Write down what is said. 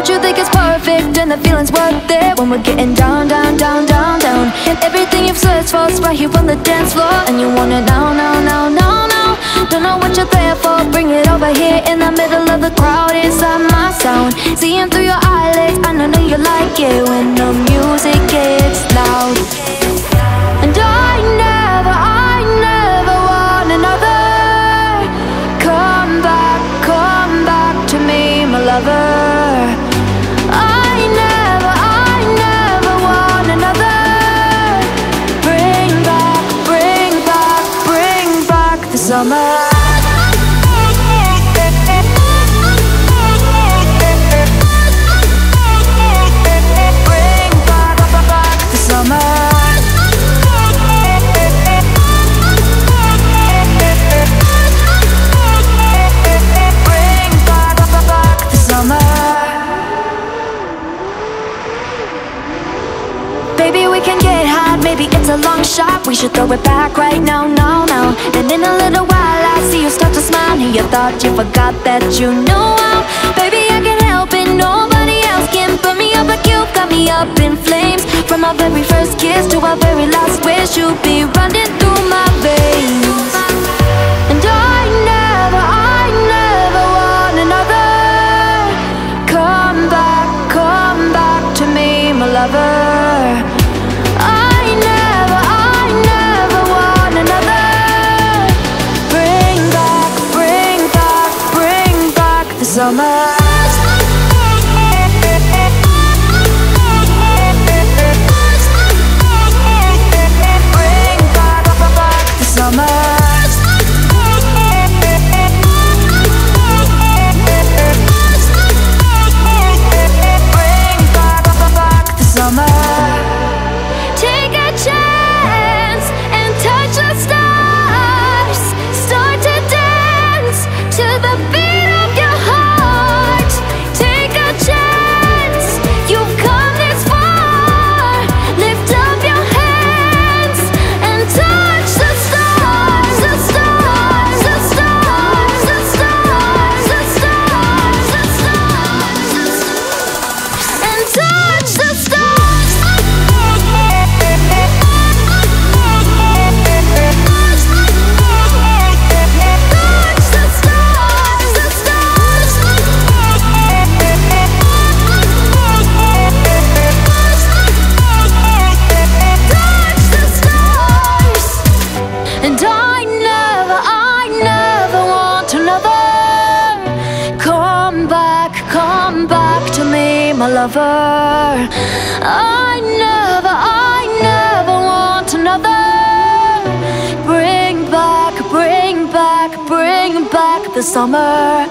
Don't you think it's perfect and the feeling's worth it when we're getting down, down, down, down, down? Everything you've searched for is right here on the dance floor, and you want it now, now, now, now, now. Don't know what you're there for, bring it over here in the middle of the crowd inside my sound. Seeing through your eyelids, I know you like it when the music gets loud. And I never want another. Come back to me, my lover. I never want another. Bring back the summer. Baby, we can get hot, maybe it's a long shot. We should throw it back right now, now, now. And in a little while I see you start to smile, and you thought you forgot that you know how. Baby, I can't help it, nobody else can burn me up like you got me up in flames. From our very first kiss to our very last wish, you'll be running through my veins. And I never want another. Come back to me, my lover. Summer. Bring back the summer. Bring back the summer. Take a chance and touch the stars. Start to dance to the beat of your heart. Take a chance, you've come this far. Lift up your hands and touch the stars, the stars, the stars, the stars, the stars, the stars, the stars, and touch the stars. And I never want another. Come back to me, my lover. I never want another. Bring back the summer.